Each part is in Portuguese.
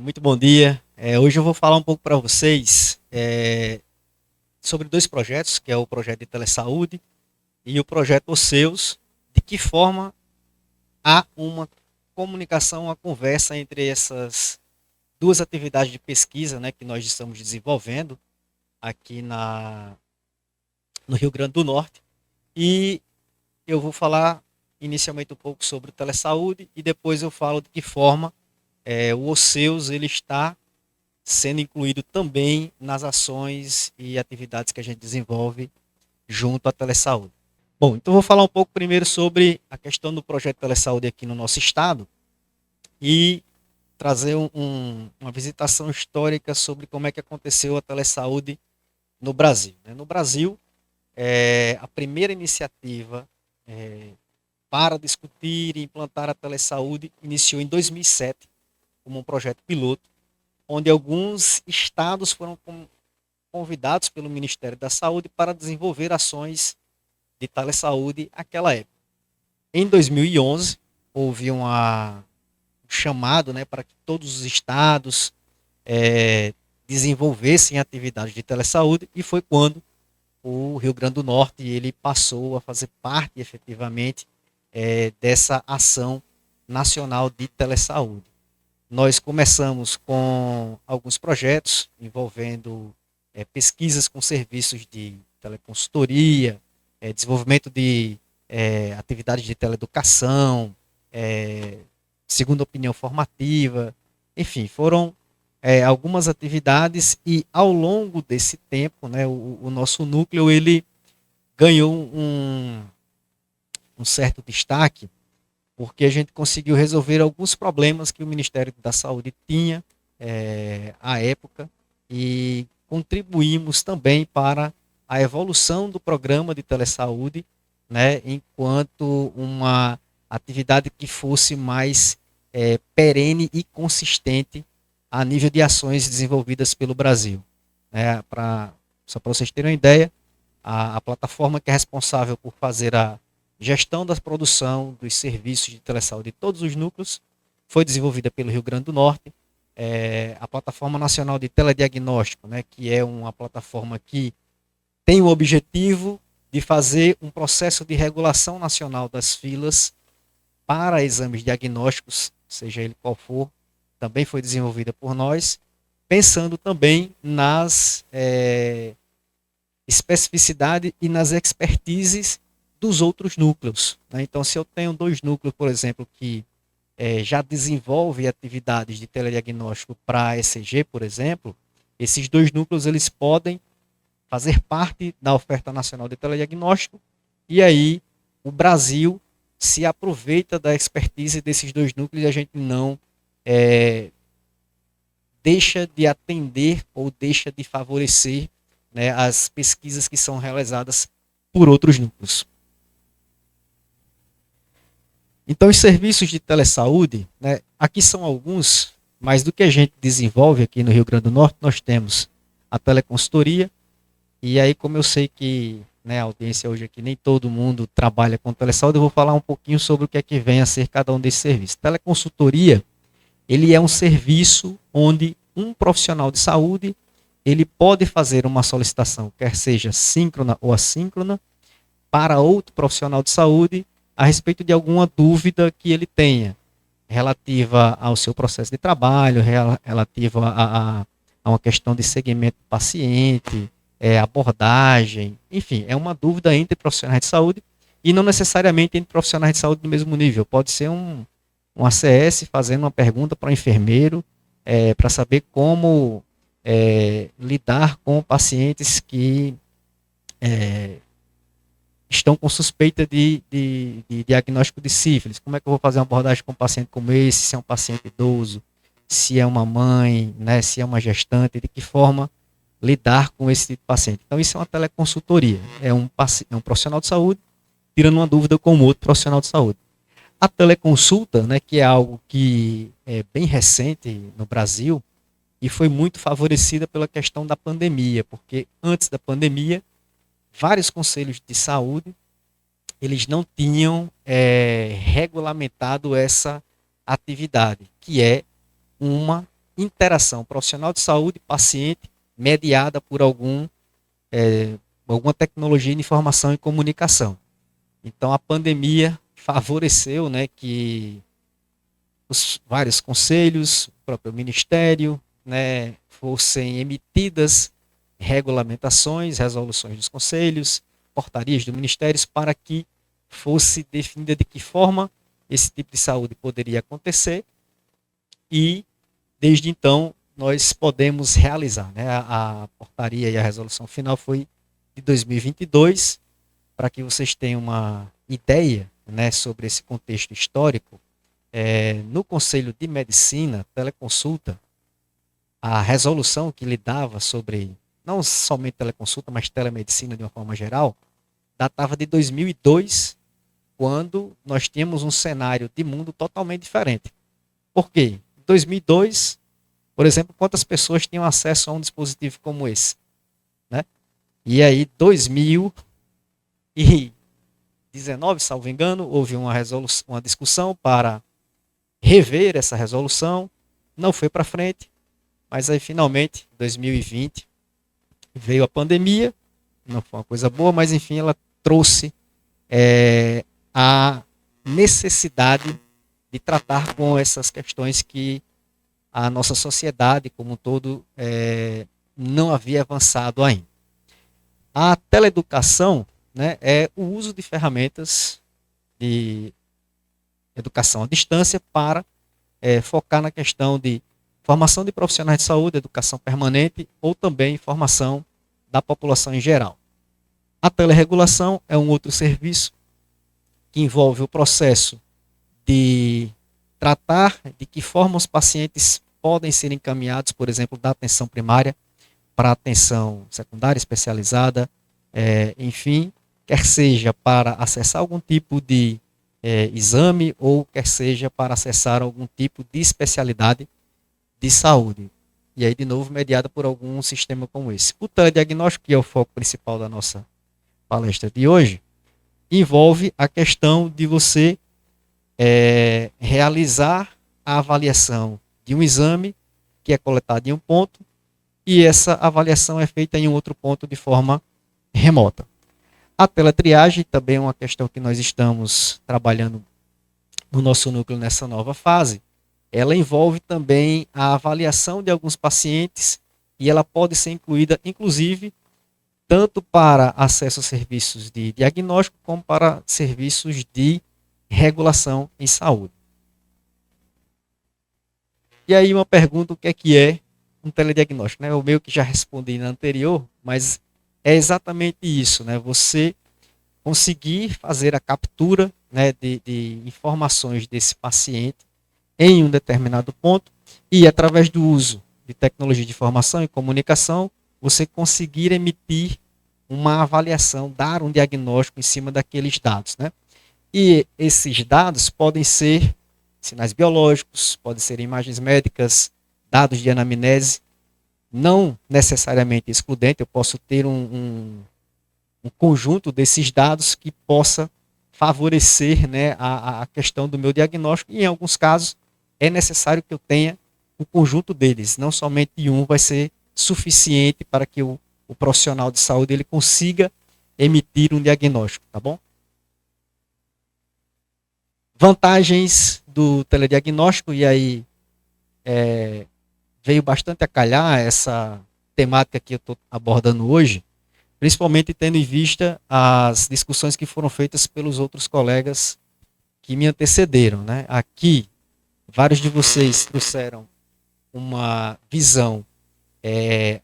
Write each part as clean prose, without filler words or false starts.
Muito bom dia. Hoje eu vou falar um pouco para vocês sobre dois projetos, que é o projeto de telesaúde e o projeto Os Seus, de que forma há uma comunicação, uma conversa entre essas duas atividades de pesquisa, né, que nós estamos desenvolvendo aqui no Rio Grande do Norte. E eu vou falar inicialmente um pouco sobre o telesaúde e depois eu falo de que forma o Os Seus ele está sendo incluído também nas ações e atividades que a gente desenvolve junto à telesaúde. Bom, então vou falar um pouco primeiro sobre a questão do projeto telesaúde aqui no nosso estado e trazer uma visitação histórica sobre como é que aconteceu a telesaúde no Brasil. No Brasil, a primeira iniciativa para discutir e implantar a telesaúde iniciou em 2007 como um projeto piloto, onde alguns estados foram convidados pelo Ministério da Saúde para desenvolver ações de telesaúde naquela época. Em 2011, houve um chamado, né, para que todos os estados desenvolvessem atividades de telesaúde e foi quando o Rio Grande do Norte ele passou a fazer parte efetivamente dessa ação nacional de telesaúde. Nós começamos com alguns projetos envolvendo pesquisas com serviços de teleconsultoria, desenvolvimento de atividades de teleeducação, segunda opinião formativa, enfim, foram algumas atividades e ao longo desse tempo, né, o nosso núcleo ele ganhou um certo destaque porque a gente conseguiu resolver alguns problemas que o Ministério da Saúde tinha à época e contribuímos também para a evolução do programa de telesaúde, né, enquanto uma atividade que fosse mais perene e consistente a nível de ações desenvolvidas pelo Brasil. Só para vocês terem uma ideia, a plataforma que é responsável por fazer a gestão da produção dos serviços de telesaúde de todos os núcleos foi desenvolvida pelo Rio Grande do Norte. A Plataforma Nacional de Telediagnóstico, né, que é uma plataforma que tem o objetivo de fazer um processo de regulação nacional das filas para exames diagnósticos, seja ele qual for, também foi desenvolvida por nós, pensando também nas especificidades e nas expertises dos outros núcleos. Né? Então, se eu tenho dois núcleos, por exemplo, que já desenvolvem atividades de telediagnóstico para ECG, por exemplo, esses dois núcleos eles podem fazer parte da oferta nacional de telediagnóstico e aí o Brasil se aproveita da expertise desses dois núcleos e a gente não deixa de atender ou deixa de favorecer, né, as pesquisas que são realizadas por outros núcleos. Então, os serviços de telesaúde, né, aqui são alguns, mas do que a gente desenvolve aqui no Rio Grande do Norte, nós temos a teleconsultoria, e aí, como eu sei que, né, a audiência hoje aqui, nem todo mundo trabalha com telesaúde, eu vou falar um pouquinho sobre o que é que vem a ser cada um desses serviços. Teleconsultoria, ele é um serviço onde um profissional de saúde, ele pode fazer uma solicitação, quer seja síncrona ou assíncrona, para outro profissional de saúde, a respeito de alguma dúvida que ele tenha, relativa ao seu processo de trabalho, relativa a uma questão de segmento do paciente, abordagem, enfim, é uma dúvida entre profissionais de saúde e não necessariamente entre profissionais de saúde do mesmo nível. Pode ser um ACS fazendo uma pergunta para o enfermeiro para saber como lidar com pacientes que estão com suspeita de diagnóstico de sífilis. Como é que eu vou fazer uma abordagem com um paciente como esse, se é um paciente idoso, se é uma mãe, né, se é uma gestante, de que forma lidar com esse tipo de paciente. Então, isso é uma teleconsultoria. É um profissional de saúde tirando uma dúvida com outro profissional de saúde. A teleconsulta, né, que é algo que é bem recente no Brasil e foi muito favorecida pela questão da pandemia, porque antes da pandemia, vários conselhos de saúde eles não tinham regulamentado essa atividade, que é uma interação profissional de saúde paciente mediada por alguma tecnologia de informação e comunicação. Então a pandemia favoreceu, né, que os vários conselhos, o próprio ministério, né, fossem emitidas regulamentações, resoluções dos conselhos, portarias do ministério para que fosse definida de que forma esse tipo de saúde poderia acontecer e desde então nós podemos realizar, né? A portaria e a resolução final foi de 2022, para que vocês tenham uma ideia, né, sobre esse contexto histórico. No Conselho de Medicina, teleconsulta, a resolução que lidava sobre não somente teleconsulta, mas telemedicina de uma forma geral, datava de 2002, quando nós tínhamos um cenário de mundo totalmente diferente. Por quê? Em 2002, por exemplo, quantas pessoas tinham acesso a um dispositivo como esse? Né? E aí, 2019, salvo engano, houve uma discussão para rever essa resolução, não foi para frente, mas aí finalmente, em 2020, veio a pandemia, não foi uma coisa boa, mas enfim, ela trouxe a necessidade de tratar com essas questões que a nossa sociedade como um todo não havia avançado ainda. A teleeducação, né, é o uso de ferramentas de educação à distância para focar na questão de formação de profissionais de saúde, educação permanente ou também formação da população em geral. A teleregulação é um outro serviço que envolve o processo de tratar de que forma os pacientes podem ser encaminhados, por exemplo, da atenção primária para a atenção secundária especializada, enfim, quer seja para acessar algum tipo de exame ou quer seja para acessar algum tipo de especialidade de saúde. E aí, de novo, mediada por algum sistema como esse. O telediagnóstico, que é o foco principal da nossa palestra de hoje, envolve a questão de você realizar a avaliação de um exame que é coletado em um ponto e essa avaliação é feita em um outro ponto de forma remota. A teletriagem também é uma questão que nós estamos trabalhando no nosso núcleo nessa nova fase. Ela envolve também a avaliação de alguns pacientes e ela pode ser incluída, inclusive, tanto para acesso a serviços de diagnóstico como para serviços de regulação em saúde. E aí uma pergunta, o que é um telediagnóstico? Né? Eu meio que já respondi na anterior, mas é exatamente isso, né? Você conseguir fazer a captura, né, de informações desse paciente em um determinado ponto e através do uso de tecnologia de informação e comunicação, você conseguir emitir uma avaliação, dar um diagnóstico em cima daqueles dados, né? E esses dados podem ser sinais biológicos, podem ser imagens médicas, dados de anamnese, não necessariamente excludente, eu posso ter um conjunto desses dados que possa favorecer, né, a questão do meu diagnóstico e em alguns casos é necessário que eu tenha o conjunto deles, não somente um vai ser suficiente para que o profissional de saúde ele consiga emitir um diagnóstico, tá bom? Vantagens do telediagnóstico, e aí veio bastante a calhar essa temática que eu estou abordando hoje, principalmente tendo em vista as discussões que foram feitas pelos outros colegas que me antecederam, né? Aqui, vários de vocês trouxeram uma visão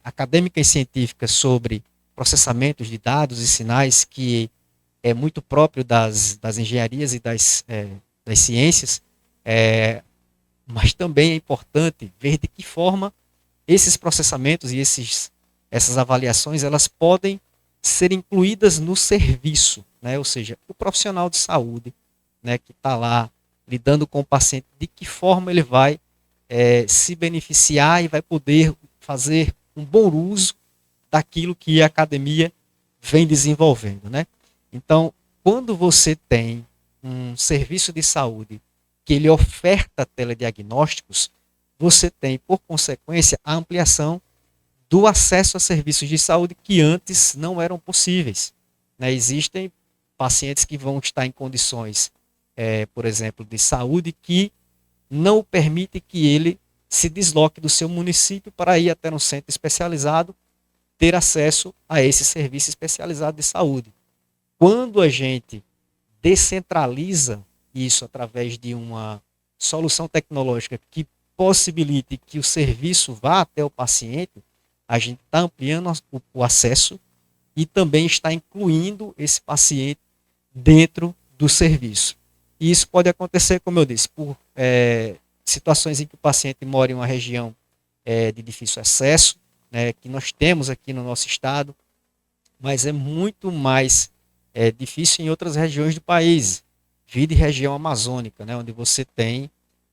acadêmica e científica sobre processamentos de dados e sinais que é muito próprio das engenharias e das ciências, mas também é importante ver de que forma esses processamentos e essas avaliações elas podem ser incluídas no serviço, né? Ou seja, o profissional de saúde, né, que está lá lidando com o paciente, de que forma ele vai se beneficiar e vai poder fazer um bom uso daquilo que a academia vem desenvolvendo, né? Então, quando você tem um serviço de saúde que ele oferta telediagnósticos, você tem, por consequência, a ampliação do acesso a serviços de saúde que antes não eram possíveis. Né? Existem pacientes que vão estar em condições, por exemplo, de saúde que não permite que ele se desloque do seu município para ir até um centro especializado, ter acesso a esse serviço especializado de saúde. Quando a gente descentraliza isso através de uma solução tecnológica que possibilite que o serviço vá até o paciente, a gente está ampliando o acesso e também está incluindo esse paciente dentro do serviço. E isso pode acontecer, como eu disse, por situações em que o paciente mora em uma região de difícil acesso, né, que nós temos aqui no nosso estado, mas é muito mais difícil em outras regiões do país, vide região amazônica, né, onde você tem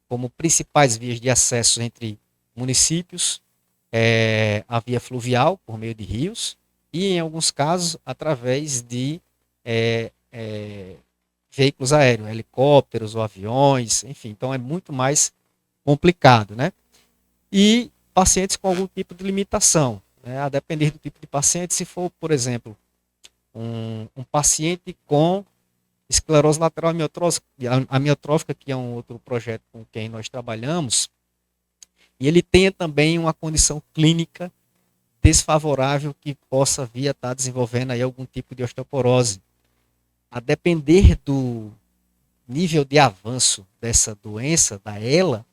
como principais vias de acesso entre municípios a via fluvial, por meio de rios, e em alguns casos através de veículos aéreos, helicópteros ou aviões, enfim, então é muito mais complicado, né? E pacientes com algum tipo de limitação, né? A depender do tipo de paciente, se for, por exemplo, um paciente com esclerose lateral amiotrófica, que é um outro projeto com quem nós trabalhamos, e ele tenha também uma condição clínica desfavorável que possa vir a estar desenvolvendo aí algum tipo de osteoporose. A depender do nível de avanço dessa doença, da ELA,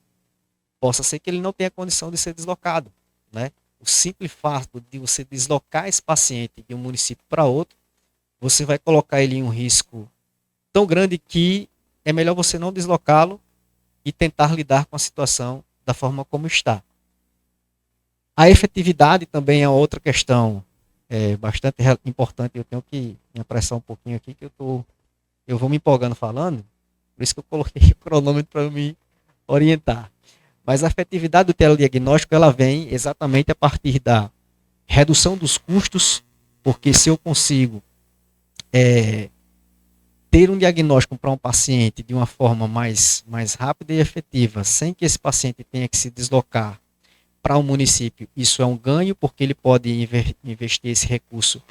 possa ser que ele não tenha condição de ser deslocado, né? O simples fato de você deslocar esse paciente de um município para outro, você vai colocar ele em um risco tão grande que é melhor você não deslocá-lo e tentar lidar com a situação da forma como está. A efetividade também é outra questão bastante importante. Eu tenho que me apressar um pouquinho aqui, que eu vou me empolgando falando, por isso que eu coloquei o cronômetro para me orientar. Mas a efetividade do telediagnóstico, ela vem exatamente a partir da redução dos custos, porque se eu consigo ter um diagnóstico para um paciente de uma forma mais rápida e efetiva, sem que esse paciente tenha que se deslocar para um município, isso é um ganho, porque ele pode investir esse recurso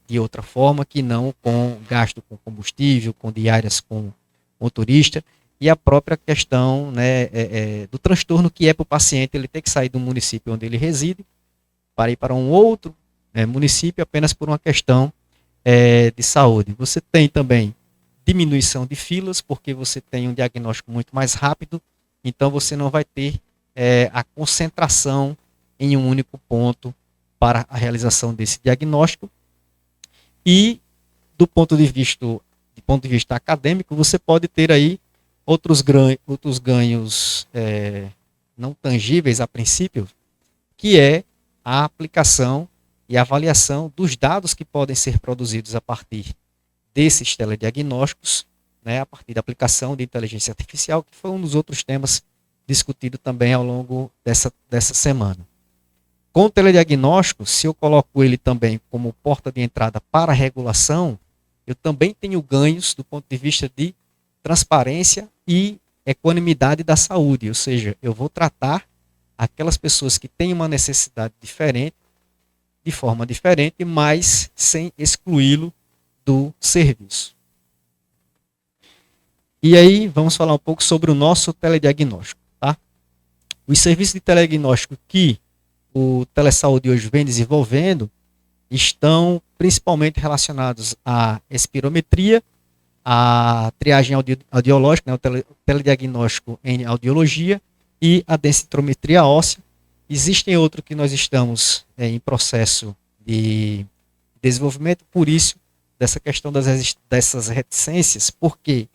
de outra forma, que não com gasto com combustível, com diárias com motorista, e a própria questão, né, do transtorno que é para o paciente ele ter que sair do município onde ele reside para ir para um outro município apenas por uma questão de saúde. Você tem também diminuição de filas, porque você tem um diagnóstico muito mais rápido, então você não vai ter a concentração em um único ponto para a realização desse diagnóstico. E do ponto de vista acadêmico, você pode ter aí outros ganhos não tangíveis a princípio, que é a aplicação e avaliação dos dados que podem ser produzidos a partir desses telediagnósticos, né, a partir da aplicação de inteligência artificial, que foi um dos outros temas discutido também ao longo dessa semana. Com o telediagnóstico, se eu coloco ele também como porta de entrada para a regulação, eu também tenho ganhos do ponto de vista de transparência e equanimidade da saúde, ou seja, eu vou tratar aquelas pessoas que têm uma necessidade diferente, de forma diferente, mas sem excluí-lo do serviço. E aí, vamos falar um pouco sobre o nosso telediagnóstico. Os serviços de telediagnóstico que o Telesaúde hoje vem desenvolvendo estão principalmente relacionados à espirometria, à triagem audiológica, né, o telediagnóstico em audiologia e a densitometria óssea. Existem outros que nós estamos em processo de desenvolvimento, por isso, dessa questão dessas reticências, porque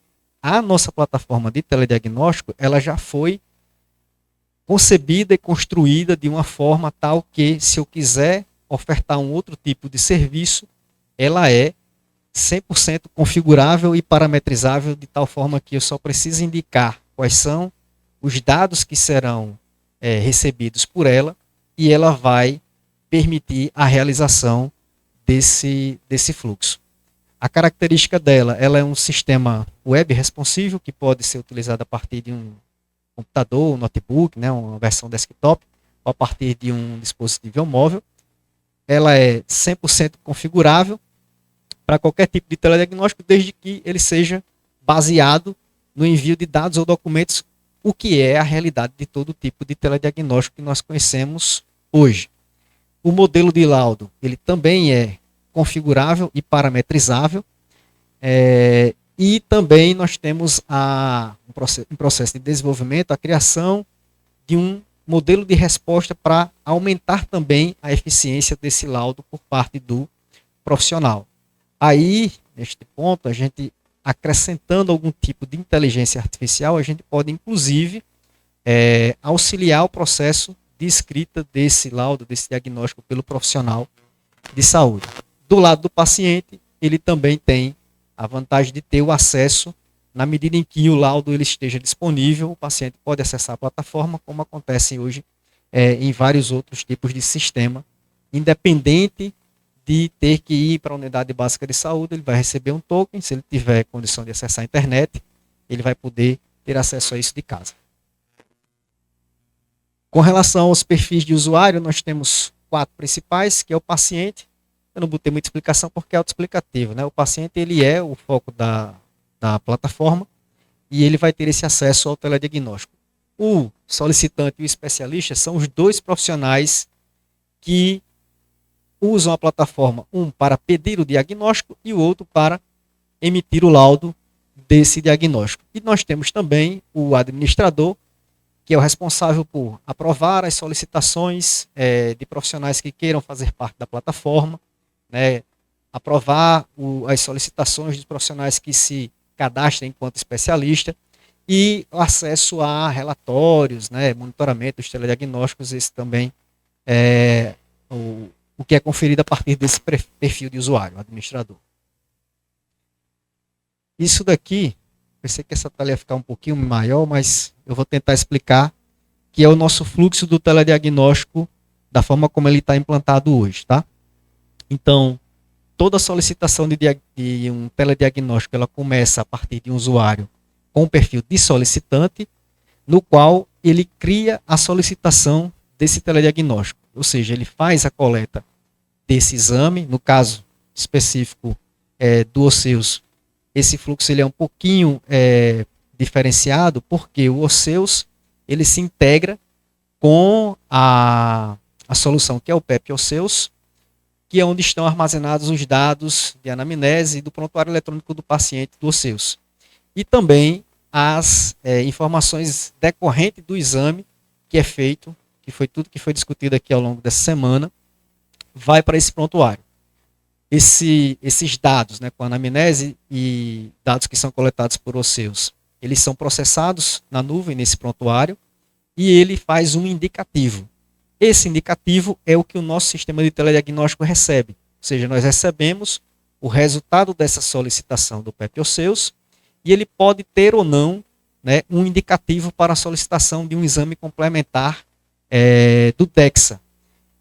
a nossa plataforma de telediagnóstico ela já foi concebida e construída de uma forma tal que, se eu quiser ofertar um outro tipo de serviço, ela é 100% configurável e parametrizável de tal forma que eu só preciso indicar quais são os dados que serão recebidos por ela e ela vai permitir a realização desse fluxo. A característica dela, ela é um sistema web responsivo que pode ser utilizado a partir de um computador, um notebook, né, uma versão desktop, ou a partir de um dispositivo móvel. Ela é 100% configurável para qualquer tipo de telediagnóstico, desde que ele seja baseado no envio de dados ou documentos, o que é a realidade de todo tipo de telediagnóstico que nós conhecemos hoje. O modelo de laudo, ele também é configurável e parametrizável, e também nós temos um processo de desenvolvimento, a criação de um modelo de resposta para aumentar também a eficiência desse laudo por parte do profissional. Aí, neste ponto, a gente acrescentando algum tipo de inteligência artificial, a gente pode, inclusive, auxiliar o processo de escrita desse laudo, desse diagnóstico pelo profissional de saúde. Do lado do paciente, ele também tem a vantagem de ter o acesso, na medida em que o laudo ele esteja disponível, o paciente pode acessar a plataforma, como acontece hoje em vários outros tipos de sistema, independente de ter que ir para a unidade básica de saúde, ele vai receber um token, se ele tiver condição de acessar a internet, ele vai poder ter acesso a isso de casa. Com relação aos perfis de usuário, nós temos 4 principais, que é o paciente. Eu não botei muita explicação porque é autoexplicativo, né? O paciente ele é o foco da plataforma e ele vai ter esse acesso ao telediagnóstico. O solicitante e o especialista são os 2 profissionais que usam a plataforma, um para pedir o diagnóstico e o outro para emitir o laudo desse diagnóstico. E nós temos também o administrador, que é o responsável por aprovar as solicitações de profissionais que queiram fazer parte da plataforma, né, aprovar as solicitações dos profissionais que se cadastrem enquanto especialista e o acesso a relatórios, né, monitoramento dos telediagnósticos, esse também é o que é conferido a partir desse perfil de usuário, administrador. Isso daqui, pensei que essa tela ia ficar um pouquinho maior, mas eu vou tentar explicar, que é o nosso fluxo do telediagnóstico da forma como ele está implantado hoje, tá? Então, toda solicitação de um telediagnóstico, ela começa a partir de um usuário com o perfil de solicitante, no qual ele cria a solicitação desse telediagnóstico. Ou seja, ele faz a coleta desse exame, no caso específico do Osseus, esse fluxo ele é um pouquinho diferenciado, porque o Osseus ele se integra com a solução que é o PEP Osseus, que é onde estão armazenados os dados de anamnese e do prontuário eletrônico do paciente do Osseus. E também as informações decorrentes do exame que é feito, que foi tudo que foi discutido aqui ao longo dessa semana, vai para esse prontuário. Esses dados, né, com anamnese e dados que são coletados por Osseus, eles são processados na nuvem, nesse prontuário, e ele faz um indicativo. Esse indicativo é o que o nosso sistema de telediagnóstico recebe. Ou seja, nós recebemos o resultado dessa solicitação do PEP Osseus e ele pode ter ou não, né, um indicativo para a solicitação de um exame complementar do DEXA.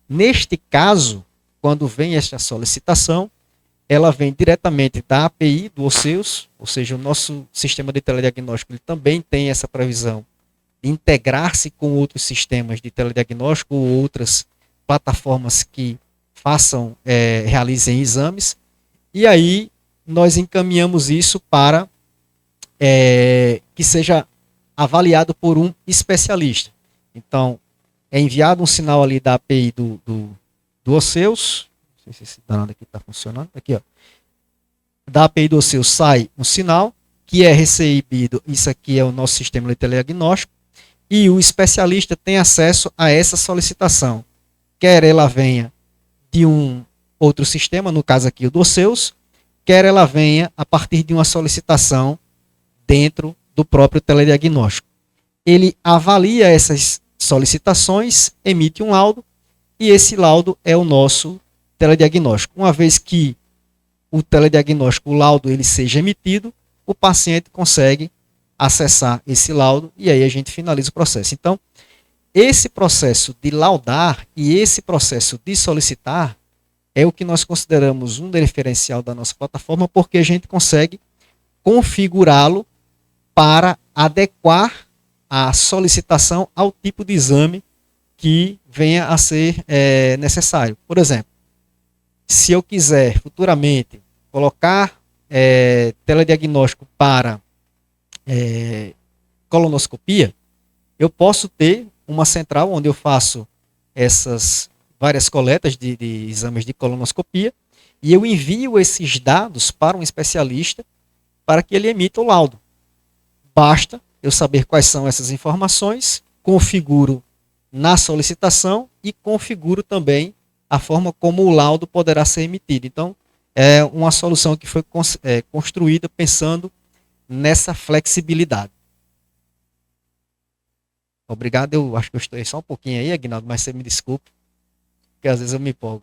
Neste caso, quando vem esta solicitação, ela vem diretamente da API do Osseus, ou seja, o nosso sistema de telediagnóstico ele também tem essa previsão de integrar-se com outros sistemas de telediagnóstico ou outras plataformas que realizem exames, e aí nós encaminhamos isso para que seja avaliado por um especialista. Então, é enviado um sinal ali da API do Osseus, não sei se esse danado aqui está funcionando, aqui ó, da API do Osseus sai um sinal, que é recebido, isso aqui é o nosso sistema de telediagnóstico, e o especialista tem acesso a essa solicitação, quer ela venha de um outro sistema, no caso aqui o do Osseus, quer ela venha a partir de uma solicitação dentro do próprio telediagnóstico. Ele avalia essas solicitações, emite um laudo, e esse laudo é o nosso telediagnóstico. Uma vez que o telediagnóstico, o laudo, ele seja emitido, o paciente consegue acessar esse laudo e aí a gente finaliza o processo. Então, esse processo de laudar e esse processo de solicitar é o que nós consideramos um diferencial da nossa plataforma, porque a gente consegue configurá-lo para adequar a solicitação ao tipo de exame que venha a ser necessário. Por exemplo, se eu quiser futuramente colocar telediagnóstico para colonoscopia, eu posso ter uma central onde eu faço essas várias coletas de exames de colonoscopia e eu envio esses dados para um especialista para que ele emita o laudo. Basta eu saber quais são essas informações, configuro na solicitação e configuro também a forma como o laudo poderá ser emitido. Então, é uma solução que foi construída pensando nessa flexibilidade. Obrigado, eu acho que eu estou só um pouquinho aí, Aguinaldo, mas você me desculpe, porque às vezes eu me empolgo.